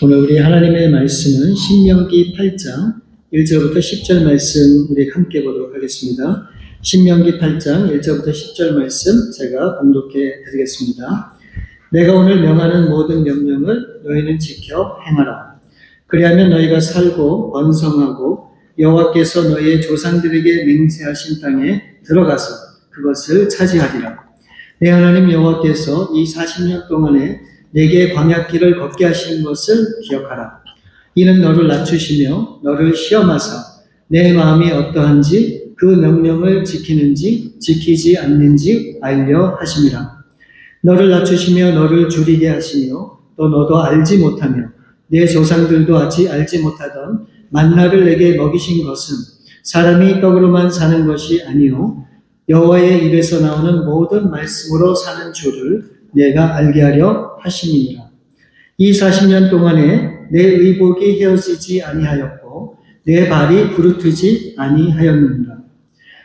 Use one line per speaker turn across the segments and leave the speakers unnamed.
오늘 우리 하나님의 말씀은 신명기 8장 1절부터 10절 말씀 우리 함께 보도록 하겠습니다. 신명기 8장 1절부터 10절 말씀 제가 봉독해 드리겠습니다. 내가 오늘 명하는 모든 명령을 너희는 지켜 행하라. 그리하면 너희가 살고 번성하고 여호와께서 너희의 조상들에게 맹세하신 땅에 들어가서 그것을 차지하리라. 내 하나님 여호와께서 이 40년 동안에 내게 광야길을 걷게 하시는 것을 기억하라. 이는 너를 낮추시며 너를 시험하사 내 마음이 어떠한지 그 명령을 지키는지 지키지 않는지 알려 하심이라. 너를 낮추시며 너를 줄이게 하시며 또 너도 알지 못하며 내 조상들도 아직 알지 못하던 만나를 내게 먹이신 것은 사람이 떡으로만 사는 것이 아니요 여호와의 입에서 나오는 모든 말씀으로 사는 줄을 내가 알게 하려 하심이니라. 이 40년 동안에 내 의복이 헤어지지 아니하였고 내 발이 부르트지 아니하였느니라.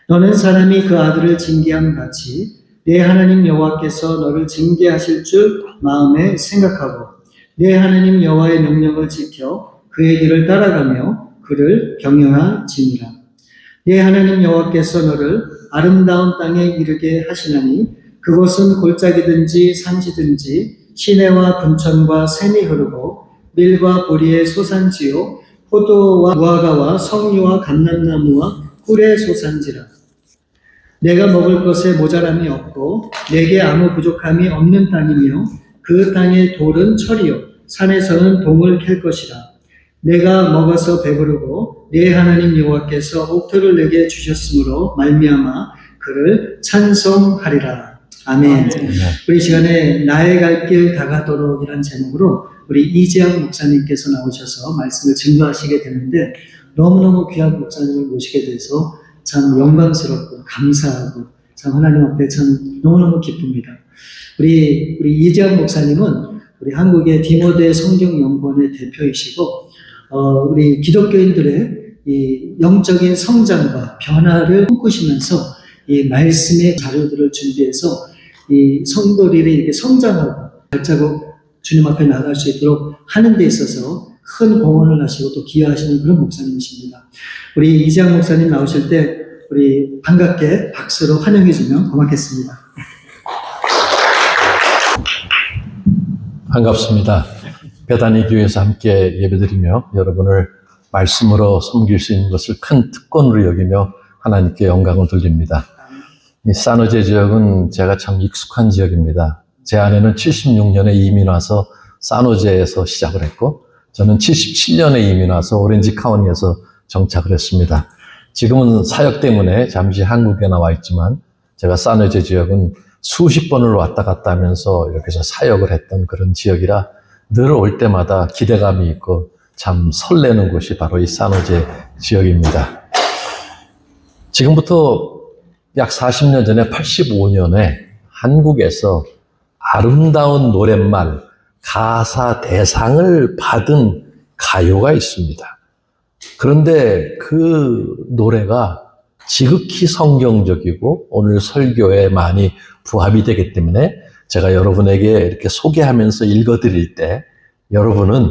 너는 사람이 그 아들을 징계함 같이 내 하나님 여호와께서 너를 징계하실 줄 마음에 생각하고 내 하나님 여호와의 명령을 지켜 그의 길을 따라가며 그를 경영할지니라. 내 하나님 여호와께서 너를 아름다운 땅에 이르게 하시나니 그곳은 골짜기든지 산지든지 시내와 분천과 샘이 흐르고 밀과 보리의 소산지요 포도와 무화과와 석류와 감람나무와 꿀의 소산지라. 내가 먹을 것에 모자람이 없고 내게 아무 부족함이 없는 땅이며 그 땅의 돌은 철이요 산에서는 동을 캘 것이라. 내가 먹어서 배부르고 내 하나님 여호와께서 옥토를 내게 주셨으므로 말미암아 그를 찬송하리라. 아멘. 우리 시간에 나의 갈 길 다가도록이라는 제목으로 우리 이재영 목사님께서 나오셔서 말씀을 증거하시게 되는데 너무너무 귀한 목사님을 모시게 돼서 참 영광스럽고 감사하고 참 하나님 앞에 참 너무너무 기쁩니다. 우리 이재영 목사님은 우리 한국의 디모데 성경연구원의 대표이시고 우리 기독교인들의 이 영적인 성장과 변화를 꿈꾸시면서 이 말씀의 자료들을 준비해서 이 성도들이 이렇게 성장하고 발자국 주님 앞에 나갈 수 있도록 하는 데 있어서 큰 공헌을 하시고 또 기여하시는 그런 목사님이십니다. 우리 이재영 목사님 나오실 때 우리 반갑게 박수로 환영해 주면 고맙겠습니다.
반갑습니다. 베다니 교회에서 함께 예배드리며 여러분을 말씀으로 섬길 수 있는 것을 큰 특권으로 여기며 하나님께 영광을 돌립니다. 이 산호제 지역은 제가 참 익숙한 지역입니다. 제 아내는 76년에 이민 와서 산호제에서 시작을 했고 저는 77년에 이민 와서 오렌지 카운티에서 정착을 했습니다. 지금은 사역 때문에 잠시 한국에 나와 있지만 제가 산호제 지역은 수십 번을 왔다 갔다 하면서 이렇게 해서 사역을 했던 그런 지역이라 늘 올 때마다 기대감이 있고 참 설레는 곳이 바로 이 산호제 지역입니다. 지금부터 약 40년 전에 85년에 한국에서 아름다운 노랫말 가사 대상을 받은 가요가 있습니다. 그런데 그 노래가 지극히 성경적이고 오늘 설교에 많이 부합이 되기 때문에 제가 여러분에게 이렇게 소개하면서 읽어드릴 때 여러분은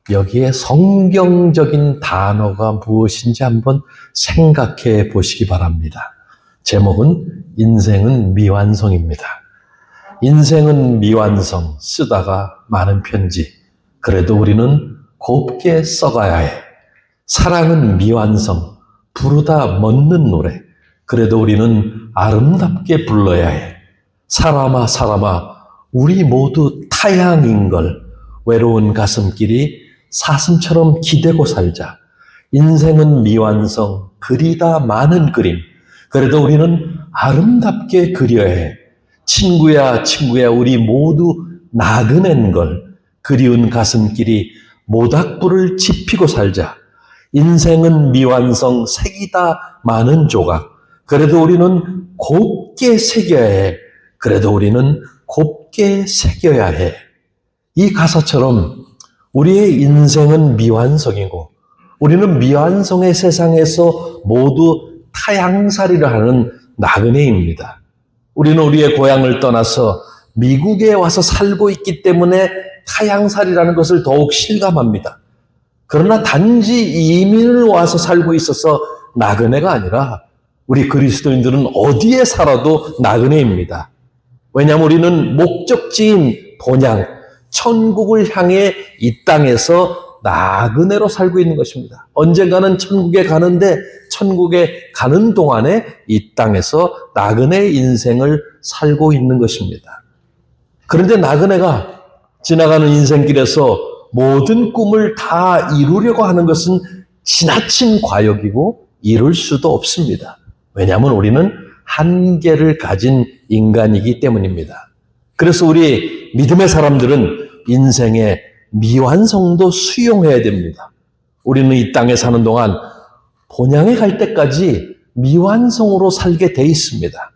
여기에 성경적인 단어가 무엇인지 한번 생각해 보시기 바랍니다. 제목은 인생은 미완성입니다. 인생은 미완성, 쓰다가 많은 편지. 그래도 우리는 곱게 써가야 해. 사랑은 미완성, 부르다 멎는 노래. 그래도 우리는 아름답게 불러야 해. 사람아 사람아 우리 모두 타향인걸. 외로운 가슴길이 사슴처럼 기대고 살자. 인생은 미완성, 그리다 많은 그림. 그래도 우리는 아름답게 그려야 해. 친구야 친구야 우리 모두 나그넨 걸. 그리운 가슴길이 모닥불을 지피고 살자. 인생은 미완성, 색이다 많은 조각. 그래도 우리는 곱게 새겨야 해. 그래도 우리는 곱게 새겨야 해. 이 가사처럼 우리의 인생은 미완성이고 우리는 미완성의 세상에서 모두 타향살이를 하는 나그네입니다. 우리는 우리의 고향을 떠나서 미국에 와서 살고 있기 때문에 타향살이라는 것을 더욱 실감합니다. 그러나 단지 이민을 와서 살고 있어서 나그네가 아니라 우리 그리스도인들은 어디에 살아도 나그네입니다. 왜냐하면 우리는 목적지인 본향, 천국을 향해 이 땅에서 나그네로 살고 있는 것입니다. 언젠가는 천국에 가는데 천국에 가는 동안에 이 땅에서 나그네 인생을 살고 있는 것입니다. 그런데 나그네가 지나가는 인생길에서 모든 꿈을 다 이루려고 하는 것은 지나친 과욕이고 이룰 수도 없습니다. 왜냐하면 우리는 한계를 가진 인간이기 때문입니다. 그래서 우리 믿음의 사람들은 인생의 미완성도 수용해야 됩니다. 우리는 이 땅에 사는 동안 본향에 갈 때까지 미완성으로 살게 돼 있습니다.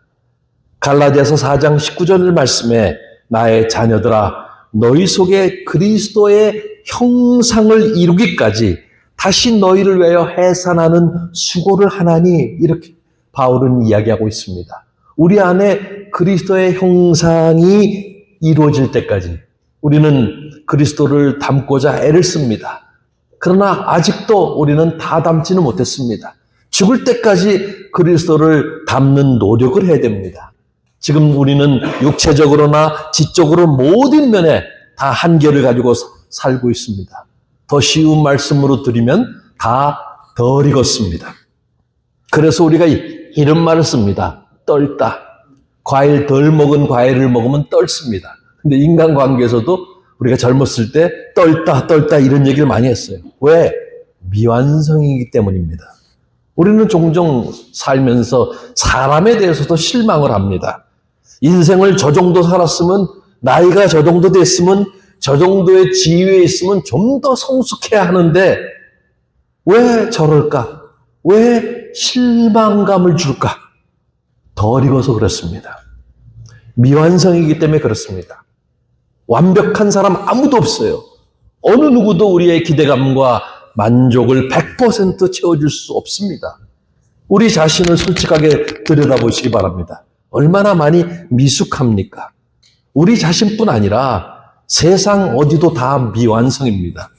갈라디아서 4장 19절 말씀에 나의 자녀들아 너희 속에 그리스도의 형상을 이루기까지 다시 너희를 위하여 해산하는 수고를 하나니 이렇게 바울은 이야기하고 있습니다. 우리 안에 그리스도의 형상이 이루어질 때까지 우리는 그리스도를 닮고자 애를 씁니다. 그러나 아직도 우리는 다 닮지는 못했습니다. 죽을 때까지 그리스도를 닮는 노력을 해야 됩니다. 지금 우리는 육체적으로나 지적으로 모든 면에 다 한계를 가지고 살고 있습니다. 더 쉬운 말씀으로 드리면 다 덜 익었습니다. 그래서 우리가 이런 말을 씁니다. 떨다. 과일 덜 먹은 과일을 먹으면 떨습니다. 근데 인간관계에서도 우리가 젊었을 때 떨다 이런 얘기를 많이 했어요. 왜? 미완성이기 때문입니다. 우리는 종종 살면서 사람에 대해서도 실망을 합니다. 인생을 저 정도 살았으면, 나이가 저 정도 됐으면, 저 정도의 지위에 있으면 좀 더 성숙해야 하는데 왜 저럴까? 왜 실망감을 줄까? 덜 익어서 그렇습니다. 미완성이기 때문에 그렇습니다. 완벽한 사람 아무도 없어요. 어느 누구도 우리의 기대감과 만족을 100% 채워줄 수 없습니다. 우리 자신을 솔직하게 들여다보시기 바랍니다. 얼마나 많이 미숙합니까? 우리 자신뿐 아니라 세상 어디도 다 미완성입니다.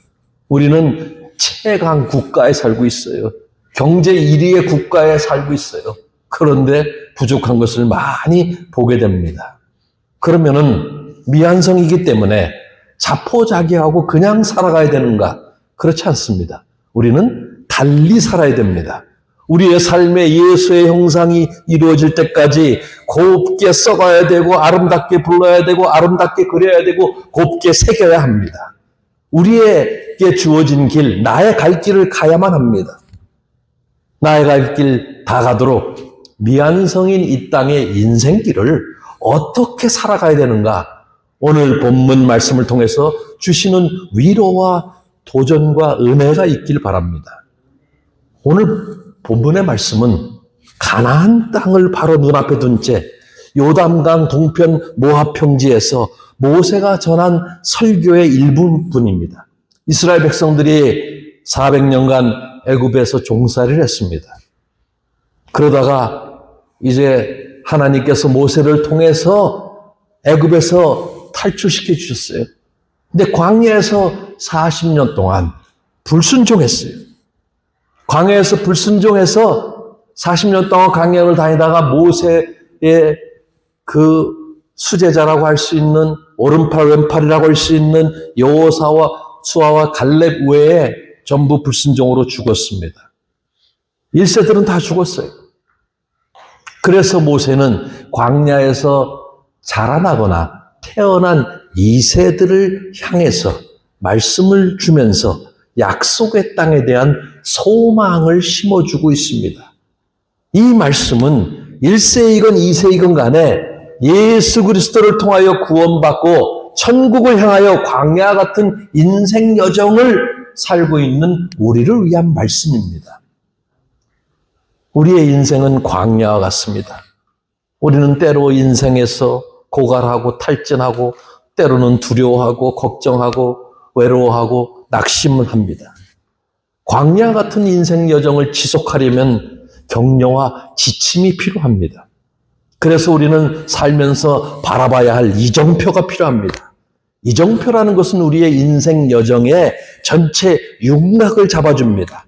우리는 최강 국가에 살고 있어요. 경제 1위의 국가에 살고 있어요. 그런데 부족한 것을 많이 보게 됩니다. 그러면은 미완성이기 때문에 자포자기하고 그냥 살아가야 되는가? 그렇지 않습니다. 우리는 달리 살아야 됩니다. 우리의 삶에 예수의 형상이 이루어질 때까지 곱게 써가야 되고 아름답게 불러야 되고 아름답게 그려야 되고 곱게 새겨야 합니다. 우리에게 주어진 길, 나의 갈 길을 가야만 합니다. 나의 갈 길 다 가도록 미완성인 이 땅의 인생길을 어떻게 살아가야 되는가? 오늘 본문 말씀을 통해서 주시는 위로와 도전과 은혜가 있길 바랍니다. 오늘 본문의 말씀은 가나안 땅을 바로 눈앞에 둔 채 요담강 동편 모압 평지에서 모세가 전한 설교의 일부분입니다. 이스라엘 백성들이 400년간 애굽에서 종살이를 했습니다. 그러다가 이제 하나님께서 모세를 통해서 애굽에서 탈출시켜 주셨어요. 근데 광야에서 40년 동안 불순종했어요. 광야에서 불순종해서 40년 동안 광야를 다니다가 모세의 그 수제자라고 할 수 있는 오른팔 왼팔이라고 할 수 있는 여호사와 수아와 갈렙 외에 전부 불순종으로 죽었습니다. 1세들은 다 죽었어요. 그래서 모세는 광야에서 자라나거나 태어난 2세들을 향해서 말씀을 주면서 약속의 땅에 대한 소망을 심어주고 있습니다. 이 말씀은 1세이건 2세이건 간에 예수 그리스도를 통하여 구원받고 천국을 향하여 광야 같은 인생 여정을 살고 있는 우리를 위한 말씀입니다. 우리의 인생은 광야와 같습니다. 우리는 때로 인생에서 고갈하고 탈진하고 때로는 두려워하고 걱정하고 외로워하고 낙심을 합니다. 광야 같은 인생 여정을 지속하려면 격려와 지침이 필요합니다. 그래서 우리는 살면서 바라봐야 할 이정표가 필요합니다. 이정표라는 것은 우리의 인생 여정의 전체 윤곽을 잡아줍니다.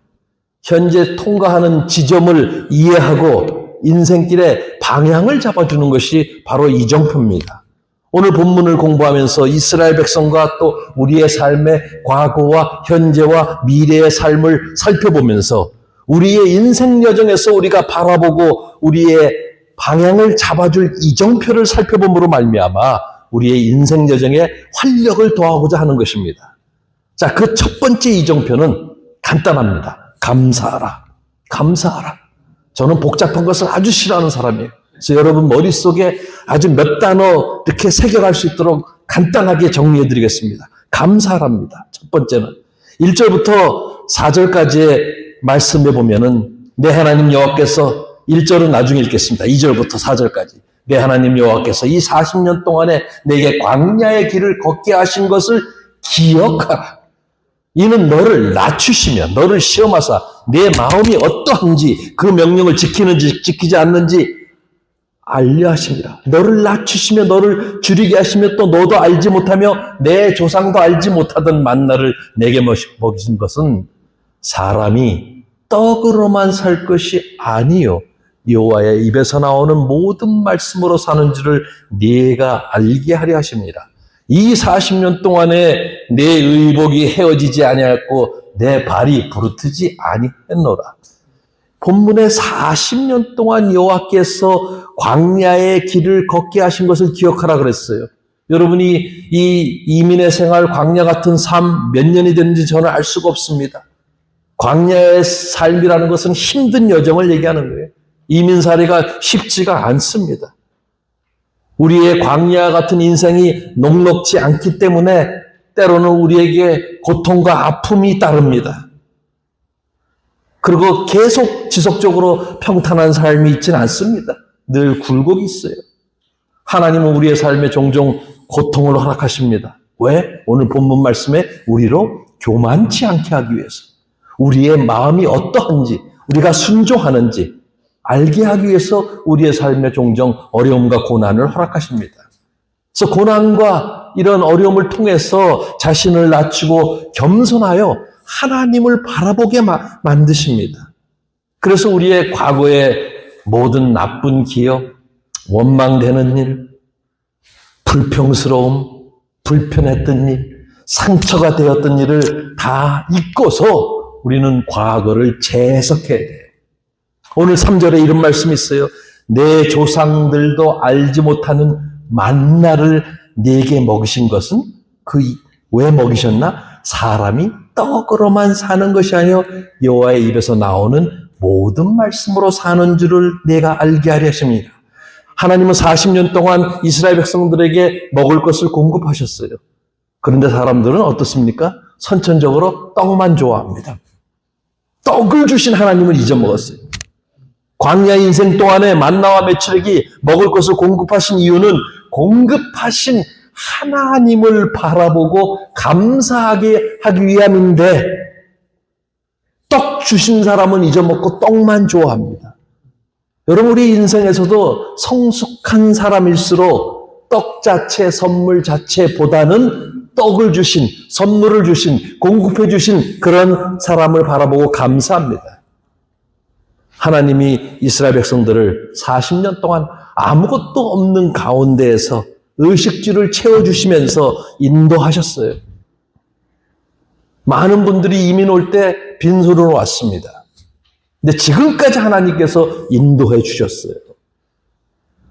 현재 통과하는 지점을 이해하고 인생길의 방향을 잡아주는 것이 바로 이정표입니다. 오늘 본문을 공부하면서 이스라엘 백성과 또 우리의 삶의 과거와 현재와 미래의 삶을 살펴보면서 우리의 인생 여정에서 우리가 바라보고 우리의 방향을 잡아줄 이정표를 살펴봄으로 말미암아 우리의 인생 여정에 활력을 더하고자 하는 것입니다. 자, 그 첫 번째 이정표는 간단합니다. 감사하라. 감사하라. 저는 복잡한 것을 아주 싫어하는 사람이에요. 그래서 여러분 머릿속에 아주 몇 단어 이렇게 새겨갈 수 있도록 간단하게 정리해 드리겠습니다. 감사합니다. 첫 번째는 1절부터 4절까지의 말씀에 보면은 내 하나님 여호와께서 1절은 나중에 읽겠습니다. 2절부터 4절까지. 내 하나님 여호와께서 이 40년 동안에 내게 광야의 길을 걷게 하신 것을 기억하라. 이는 너를 낮추시며 너를 시험하사 내 마음이 어떠한지 그 명령을 지키는지 지키지 않는지 알려 하십니다. 너를 낮추시며 너를 줄이게 하시며 또 너도 알지 못하며 내 조상도 알지 못하던 만나를 내게 먹이신 것은 사람이 떡으로만 살 것이 아니요 여호와의 입에서 나오는 모든 말씀으로 사는 줄을 네가 알게 하려 하십니다. 이 40년 동안에 내 의복이 헤어지지 아니하였고 내 발이 부르트지 아니했노라. 본문에 40년 동안 여호와께서 광야의 길을 걷게 하신 것을 기억하라 그랬어요. 여러분이 이 이민의 생활, 광야 같은 삶 몇 년이 됐는지 저는 알 수가 없습니다. 광야의 삶이라는 것은 힘든 여정을 얘기하는 거예요. 이민살이가 쉽지가 않습니다. 우리의 광야 같은 인생이 녹록지 않기 때문에 때로는 우리에게 고통과 아픔이 따릅니다. 그리고 계속 지속적으로 평탄한 삶이 있지는 않습니다. 늘 굴곡이 있어요. 하나님은 우리의 삶에 종종 고통을 허락하십니다. 왜? 오늘 본문 말씀에 우리로 교만치 않게 하기 위해서. 우리의 마음이 어떠한지, 우리가 순종하는지 알게 하기 위해서 우리의 삶에 종종 어려움과 고난을 허락하십니다. 그래서 고난과 이런 어려움을 통해서 자신을 낮추고 겸손하여 하나님을 바라보게 만드십니다. 그래서 우리의 과거의 모든 나쁜 기억, 원망되는 일, 불평스러움, 불편했던 일, 상처가 되었던 일을 다 잊고서 우리는 과거를 재해석해야 돼요. 오늘 3절에 이런 말씀이 있어요. 내 조상들도 알지 못하는 만나를 네게 먹이신 것은 왜 먹이셨나? 사람이 떡으로만 사는 것이 아니요 여호와의 입에서 나오는 모든 말씀으로 사는 줄을 내가 알게 하려 하십니다. 하나님은 40년 동안 이스라엘 백성들에게 먹을 것을 공급하셨어요. 그런데 사람들은 어떻습니까? 선천적으로 떡만 좋아합니다. 떡을 주신 하나님을 잊어먹었어요. 광야 인생 동안에 만나와 메추려기 먹을 것을 공급하신 이유는 공급하신 하나님을 바라보고 감사하게 하기 위함인데 떡 주신 사람은 잊어먹고 떡만 좋아합니다. 여러분 우리 인생에서도 성숙한 사람일수록 떡 자체, 선물 자체보다는 떡을 주신, 선물을 주신, 공급해 주신 그런 사람을 바라보고 감사합니다. 하나님이 이스라엘 백성들을 40년 동안 아무것도 없는 가운데에서 의식주를 채워주시면서 인도하셨어요. 많은 분들이 이민 올 때 빈손으로 왔습니다. 근데 지금까지 하나님께서 인도해 주셨어요.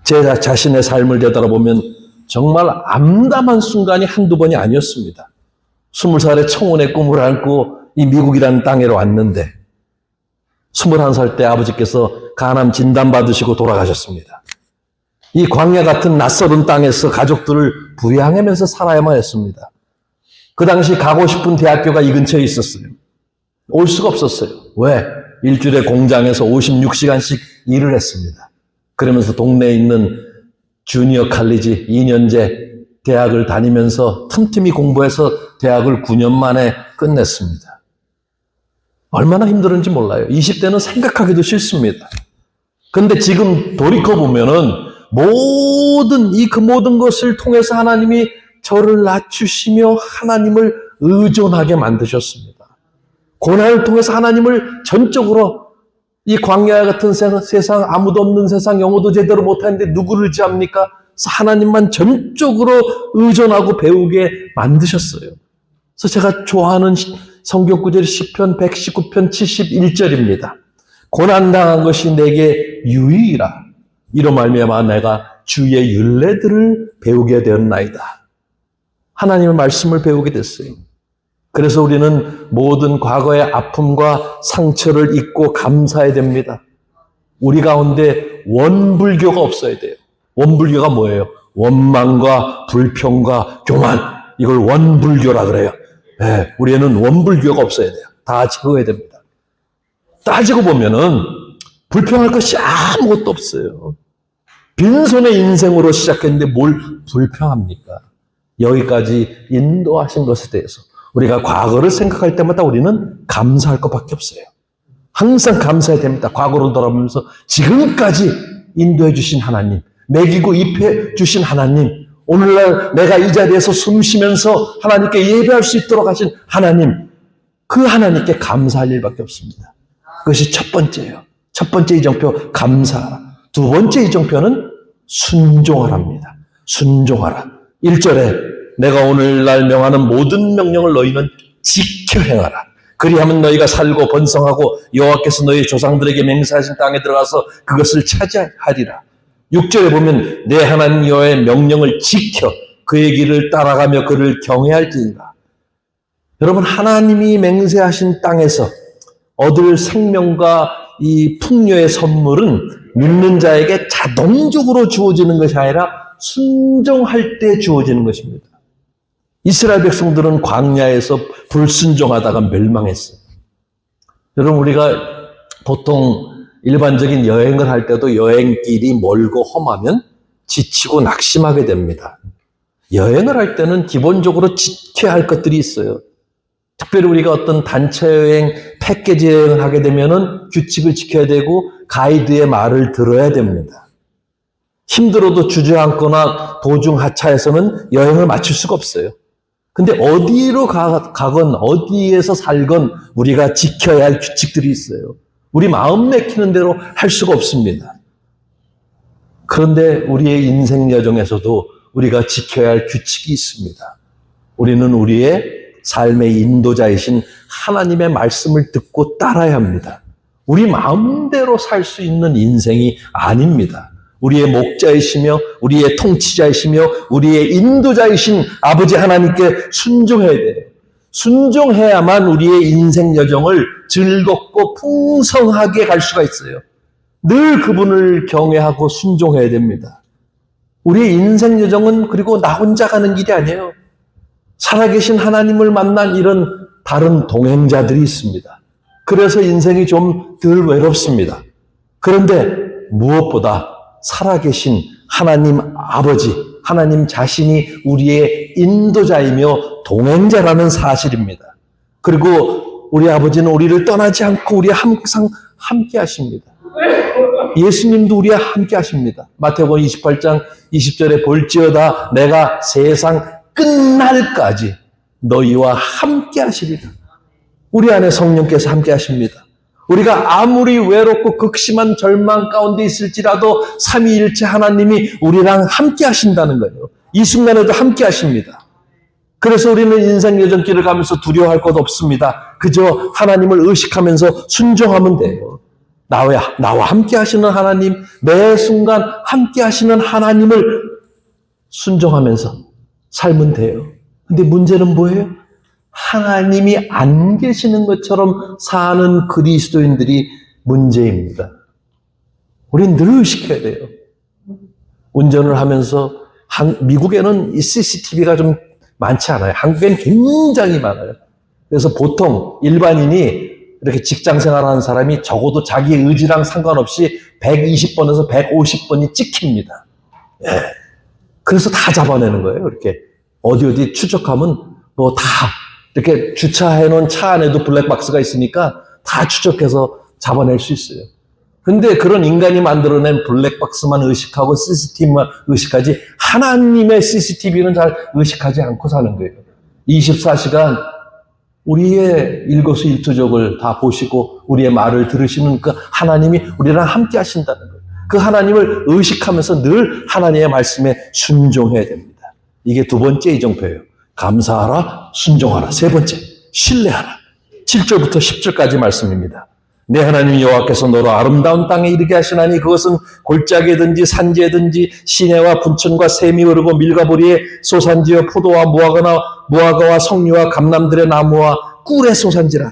제 자신의 삶을 되돌아보면 정말 암담한 순간이 한두 번이 아니었습니다. 20살에 청혼의 꿈을 안고 이 미국이라는 땅에로 왔는데 21살 때 아버지께서 간암 진단받으시고 돌아가셨습니다. 이 광야 같은 낯설은 땅에서 가족들을 부양하면서 살아야만 했습니다. 그 당시 가고 싶은 대학교가 이 근처에 있었어요. 올 수가 없었어요. 왜? 일주일에 공장에서 56시간씩 일을 했습니다. 그러면서 동네에 있는 주니어 칼리지 2년제 대학을 다니면서 틈틈이 공부해서 대학을 9년 만에 끝냈습니다. 얼마나 힘들었는지 몰라요. 20대는 생각하기도 싫습니다. 근데 지금 돌이켜보면은 그 모든 것을 통해서 하나님이 저를 낮추시며 하나님을 의존하게 만드셨습니다. 고난을 통해서 하나님을 전적으로 이 광야 같은 세상, 아무도 없는 세상, 영어도 제대로 못하는데 누구를 의지합니까? 그래서 하나님만 전적으로 의존하고 배우게 만드셨어요. 그래서 제가 좋아하는 성경 구절이 시편 119편 71절입니다. 고난당한 것이 내게 유익이라. 이로 말미암아 내가 주의 율례들을 배우게 되었나이다. 하나님의 말씀을 배우게 됐어요. 그래서 우리는 모든 과거의 아픔과 상처를 잊고 감사해야 됩니다. 우리 가운데 원불교가 없어야 돼요. 원불교가 뭐예요? 원망과 불평과 교만, 이걸 원불교라 그래요. 네, 우리는 원불교가 없어야 돼요. 다 제거해야 됩니다. 따지고 보면은 불평할 것이 아무것도 없어요. 빈손의 인생으로 시작했는데 뭘 불평합니까? 여기까지 인도하신 것에 대해서 우리가 과거를 생각할 때마다 우리는 감사할 것밖에 없어요. 항상 감사해야 됩니다. 과거로 돌아보면서 지금까지 인도해 주신 하나님, 먹이고 입혀 주신 하나님, 오늘날 내가 이 자리에서 숨 쉬면서 하나님께 예배할 수 있도록 하신 하나님, 그 하나님께 감사할 일밖에 없습니다. 그것이 첫 번째예요. 첫 번째 이정표, 감사하라. 두 번째 이정표는 순종하랍니다. 순종하라. 1절에 내가 오늘날 명하는 모든 명령을 너희는 지켜 행하라. 그리하면 너희가 살고 번성하고 여호와께서 너희 조상들에게 맹세하신 땅에 들어가서 그것을 차지하리라. 6절에 보면 내 하나님 여호와의 명령을 지켜 그의 길을 따라가며 그를 경외할지니라. 여러분, 하나님이 맹세하신 땅에서 얻을 생명과 이 풍요의 선물은 믿는 자에게 자동적으로 주어지는 것이 아니라 순종할 때 주어지는 것입니다. 이스라엘 백성들은 광야에서 불순종하다가 멸망했어요. 여러분, 우리가 보통 일반적인 여행을 할 때도 여행길이 멀고 험하면 지치고 낙심하게 됩니다. 여행을 할 때는 기본적으로 지켜야 할 것들이 있어요. 특별히 우리가 어떤 단체 여행, 패키지 여행을 하게 되면은 규칙을 지켜야 되고 가이드의 말을 들어야 됩니다. 힘들어도 주저앉거나 도중 하차해서는 여행을 마칠 수가 없어요. 근데 어디로 가건 어디에서 살건 우리가 지켜야 할 규칙들이 있어요. 우리 마음 내키는 대로 할 수가 없습니다. 그런데 우리의 인생 여정에서도 우리가 지켜야 할 규칙이 있습니다. 우리는 우리의 삶의 인도자이신 하나님의 말씀을 듣고 따라야 합니다. 우리 마음대로 살 수 있는 인생이 아닙니다. 우리의 목자이시며 우리의 통치자이시며 우리의 인도자이신 아버지 하나님께 순종해야 돼요. 순종해야만 우리의 인생 여정을 즐겁고 풍성하게 갈 수가 있어요. 늘 그분을 경외하고 순종해야 됩니다. 우리의 인생 여정은 그리고 나 혼자 가는 길이 아니에요. 살아계신 하나님을 만난 이런 다른 동행자들이 있습니다. 그래서 인생이 좀 덜 외롭습니다. 그런데 무엇보다 살아계신 하나님 아버지, 하나님 자신이 우리의 인도자이며 동행자라는 사실입니다. 그리고 우리 아버지는 우리를 떠나지 않고 우리와 항상 함께 하십니다. 예수님도 우리와 함께 하십니다. 마태복음 28장 20절에 볼지어다 내가 세상 끝날까지 너희와 함께 하시리라. 우리 안에 성령께서 함께 하십니다. 우리가 아무리 외롭고 극심한 절망 가운데 있을지라도 삼위일체 하나님이 우리랑 함께 하신다는 거예요. 이 순간에도 함께 하십니다. 그래서 우리는 인생 여정길을 가면서 두려워할 것 없습니다. 그저 하나님을 의식하면서 순종하면 돼요. 나와 함께 하시는 하나님, 매 순간 함께 하시는 하나님을 순종하면서 살면 돼요. 근데 문제는 뭐예요? 하나님이 안 계시는 것처럼 사는 그리스도인들이 문제입니다. 우리는 늘 의식해야 돼요. 운전을 하면서 미국에는 이 CCTV가 좀 많지 않아요. 한국엔 굉장히 많아요. 그래서 보통 일반인이 이렇게 직장 생활하는 사람이 적어도 자기 의지랑 상관없이 120번에서 150번이 찍힙니다. 예. 그래서 다 잡아내는 거예요. 이렇게 어디 추적하면 뭐 다 이렇게 주차해 놓은 차 안에도 블랙박스가 있으니까 다 추적해서 잡아낼 수 있어요. 근데 그런 인간이 만들어낸 블랙박스만 의식하고 CCTV만 의식하지 하나님의 CCTV는 잘 의식하지 않고 사는 거예요. 24시간 우리의 일거수일투족을 다 보시고 우리의 말을 들으시는 그 하나님이 우리랑 함께 하신다는 거예요. 그 하나님을 의식하면서 늘 하나님의 말씀에 순종해야 됩니다. 이게 두 번째 이정표예요. 감사하라, 순종하라. 세 번째, 신뢰하라. 7절부터 10절까지 말씀입니다. 내 하나님 여호와께서 너로 아름다운 땅에 이르게 하시나니 그것은 골짜기든지 산지든지 시내와 분천과 샘이 흐르고 밀가부리에 소산지와 포도와 무화과와 석류와 감람들의 나무와 꿀의 소산지라.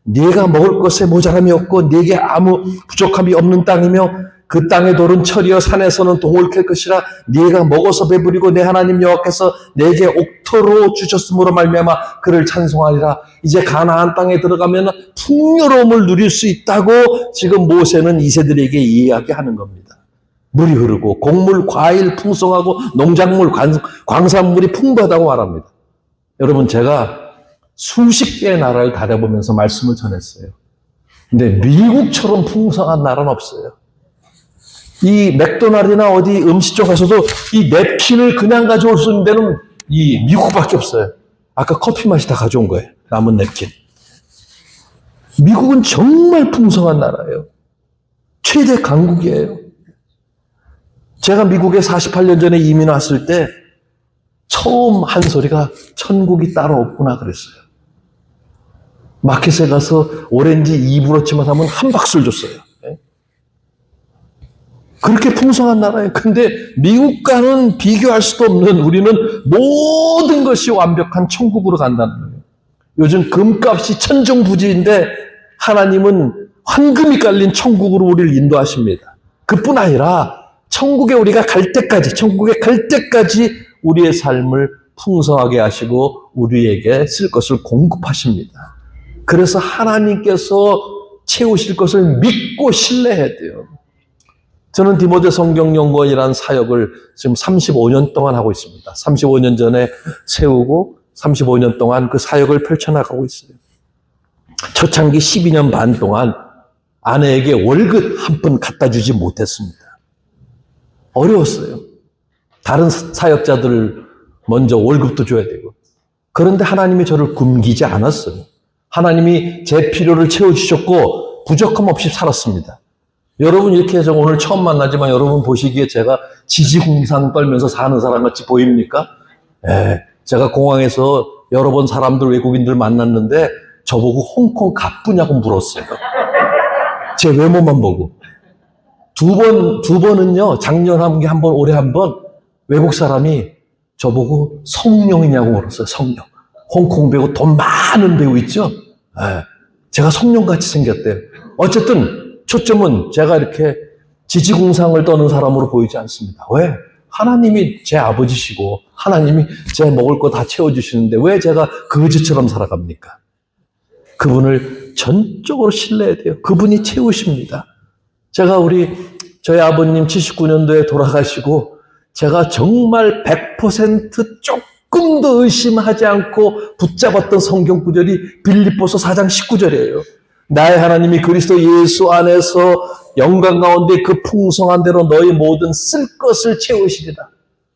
네가 먹을 것에 모자람이 없고 네게 아무 부족함이 없는 땅이며 그 땅의 돌은 철이여 산에서는 동을 캘 것이라. 네가 먹어서 배부리고 내 하나님 여호와께서 내게 옥토로 주셨으므로 말미암아 그를 찬송하리라. 이제 가나안 땅에 들어가면 풍요로움을 누릴 수 있다고 지금 모세는 이세들에게 이야기하는 겁니다. 물이 흐르고 곡물, 과일 풍성하고 농작물, 광산물이 풍부하다고 말합니다. 여러분, 제가 수십 개의 나라를 다녀보면서 말씀을 전했어요. 근데 미국처럼 풍성한 나라는 없어요. 이 맥도날드나 어디 음식점 가서도 이 냅킨을 그냥 가져올 수 있는 데는 이 미국밖에 없어요. 아까 커피 맛이 다 가져온 거예요. 남은 냅킨. 미국은 정말 풍성한 나라예요. 최대 강국이에요. 제가 미국에 48년 전에 이민 왔을 때 처음 한 소리가 천국이 따로 없구나 그랬어요. 마켓에 가서 오렌지 2브로치만 사면 한 박스를 줬어요. 그렇게 풍성한 나라예요. 근데 미국과는 비교할 수도 없는 우리는 모든 것이 완벽한 천국으로 간다는 거예요. 요즘 금값이 천정부지인데 하나님은 황금이 깔린 천국으로 우리를 인도하십니다. 그뿐 아니라 천국에 우리가 갈 때까지, 천국에 갈 때까지 우리의 삶을 풍성하게 하시고 우리에게 쓸 것을 공급하십니다. 그래서 하나님께서 채우실 것을 믿고 신뢰해야 돼요. 저는 디모데 성경연구원이라는 사역을 지금 35년 동안 하고 있습니다. 35년 전에 세우고 35년 동안 그 사역을 펼쳐나가고 있어요. 초창기 12년 반 동안 아내에게 월급 한 푼 갖다 주지 못했습니다. 어려웠어요. 다른 사역자들 먼저 월급도 줘야 되고. 그런데 하나님이 저를 굶기지 않았어요. 하나님이 제 필요를 채워주셨고 부족함 없이 살았습니다. 여러분 이렇게 해서 오늘 처음 만나지만 여러분 보시기에 제가 지지공상 떨면서 사는 사람 같이 보입니까? 예, 제가 공항에서 여러 번 사람들 외국인들 만났는데 저보고 홍콩 가쁘냐고 물었어요. 제 외모만 보고. 두 번은요, 작년 한 번, 올해 한 번 외국 사람이 저보고 성령이냐고 물었어요. 성령. 홍콩 배우, 돈 많은 배우 있죠? 예, 제가 성령같이 생겼대요. 어쨌든 초점은 제가 이렇게 지지공상을 떠는 사람으로 보이지 않습니다. 왜? 하나님이 제 아버지시고 하나님이 제 먹을 거 다 채워주시는데 왜 제가 거지처럼 살아갑니까? 그분을 전적으로 신뢰해야 돼요. 그분이 채우십니다. 제가 저희 아버님 79년도에 돌아가시고 제가 정말 100% 조금도 의심하지 않고 붙잡았던 성경 구절이 빌립보서 4장 19절이에요. 나의 하나님이 그리스도 예수 안에서 영광 가운데 그 풍성한 대로 너희 모든 쓸 것을 채우시리라.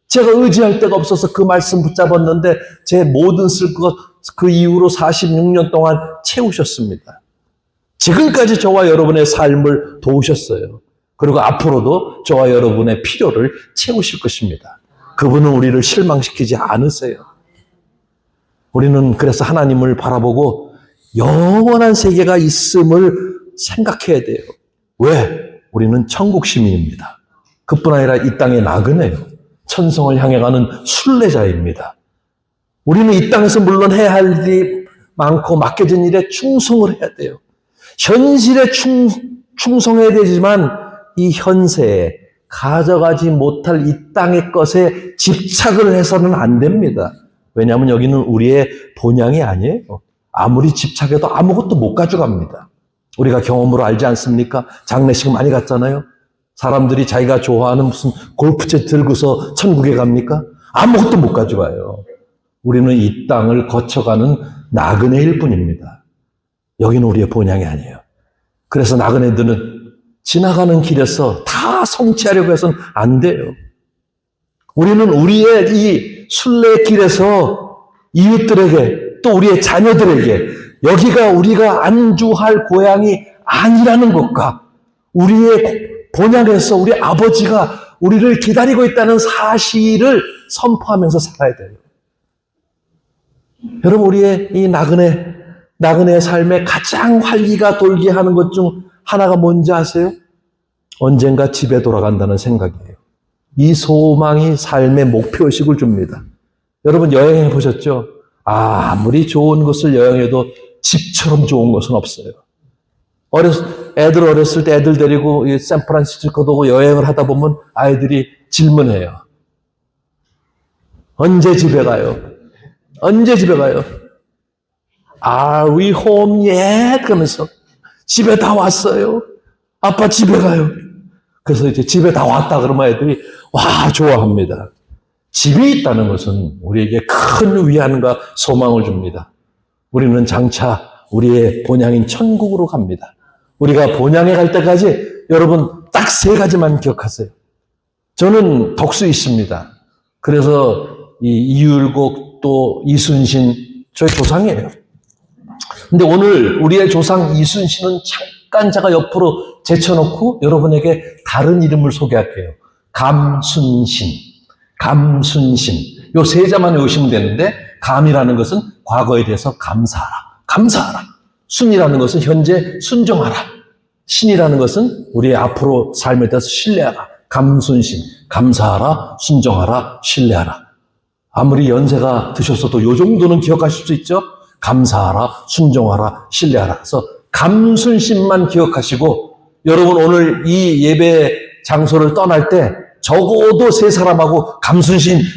제가 의지할 데가 없어서 그 말씀 붙잡았는데 제 모든 쓸 것 그 이후로 46년 동안 채우셨습니다. 지금까지 저와 여러분의 삶을 도우셨어요. 그리고 앞으로도 저와 여러분의 필요를 채우실 것입니다. 그분은 우리를 실망시키지 않으세요. 우리는 그래서 하나님을 바라보고 영원한 세계가 있음을 생각해야 돼요. 왜? 우리는 천국 시민입니다. 그뿐 아니라 이 땅의 나그네요. 천성을 향해 가는 순례자입니다. 우리는 이 땅에서 물론 해야 할 일이 많고 맡겨진 일에 충성을 해야 돼요. 현실에 충성해야 되지만 이 현세에 가져가지 못할 이 땅의 것에 집착을 해서는 안 됩니다. 왜냐하면 여기는 우리의 본향이 아니에요. 아무리 집착해도 아무것도 못 가져갑니다. 우리가 경험으로 알지 않습니까? 장례식 많이 갔잖아요. 사람들이 자기가 좋아하는 무슨 골프채 들고서 천국에 갑니까? 아무것도 못 가져가요. 우리는 이 땅을 거쳐가는 나그네일 뿐입니다. 여기는 우리의 본향이 아니에요. 그래서 나그네들은 지나가는 길에서 다 성취하려고 해서는 안 돼요. 우리는 우리의 이 순례의 길에서 이웃들에게 또 우리의 자녀들에게 여기가 우리가 안주할 고향이 아니라는 것과 우리의 본향에서 우리 아버지가 우리를 기다리고 있다는 사실을 선포하면서 살아야 돼요. 여러분, 우리의 이 나그네 삶에 가장 활기가 돌게 하는 것 중 하나가 뭔지 아세요? 언젠가 집에 돌아간다는 생각이에요. 이 소망이 삶의 목표의식을 줍니다. 여러분, 여행해 보셨죠? 아무리 좋은 곳을 여행해도 집처럼 좋은 곳은 없어요. 애들 어렸을 때 애들 데리고 샌프란시스코도 오고 여행을 하다 보면 아이들이 질문해요. 언제 집에 가요? 언제 집에 가요? Are we home yet? 그러면서 집에 다 왔어요. 아빠 집에 가요. 그래서 이제 집에 다 왔다 그러면 애들이 와 좋아합니다. 집이 있다는 것은 우리에게 큰 위안과 소망을 줍니다. 우리는 장차 우리의 본향인 천국으로 갑니다. 우리가 본향에 갈 때까지 여러분 딱 3가지만 기억하세요. 저는 덕수이씨입니다. 그래서 이율곡 또 이순신 저희 조상이에요. 근데 오늘 우리의 조상 이순신은 잠깐 제가 옆으로 제쳐놓고 여러분에게 다른 이름을 소개할게요. 감순신. 요 3자만 외우시면 되는데 감이라는 것은 과거에 대해서 감사하라. 순이라는 것은 현재 순종하라. 신이라는 것은 우리의 앞으로 삶에 대해서 신뢰하라. 감순신, 감사하라, 순종하라, 신뢰하라. 아무리 연세가 드셨어도 요 정도는 기억하실 수 있죠? 감사하라, 순종하라, 신뢰하라. 그래서 감순신만 기억하시고 여러분 오늘 이 예배 장소를 떠날 때 적어도 3사람하고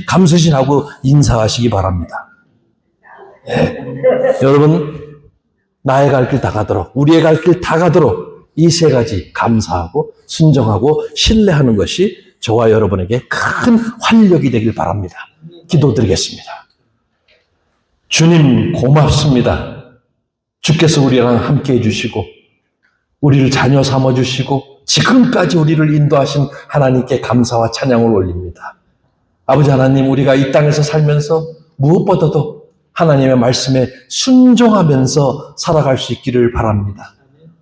감순신하고 인사하시기 바랍니다. 네. 여러분 나의 갈 길 다 가도록 우리의 갈 길 다 가도록 이 3가지 감사하고 순종하고 신뢰하는 것이 저와 여러분에게 큰 활력이 되길 바랍니다. 기도드리겠습니다. 주님 고맙습니다. 주께서 우리랑 함께 해주시고 우리를 자녀 삼아주시고 지금까지 우리를 인도하신 하나님께 감사와 찬양을 올립니다. 아버지 하나님, 우리가 이 땅에서 살면서 무엇보다도 하나님의 말씀에 순종하면서 살아갈 수 있기를 바랍니다.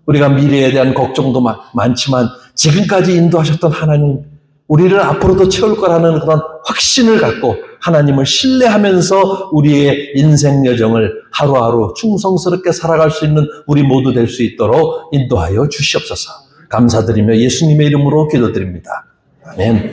우리가 미래에 대한 걱정도 많지만 지금까지 인도하셨던 하나님, 우리를 앞으로도 채울 거라는 그런 확신을 갖고 하나님을 신뢰하면서 우리의 인생 여정을 하루하루 충성스럽게 살아갈 수 있는 우리 모두 될 수 있도록 인도하여 주시옵소서. 감사드리며 예수님의 이름으로 기도드립니다. 아멘.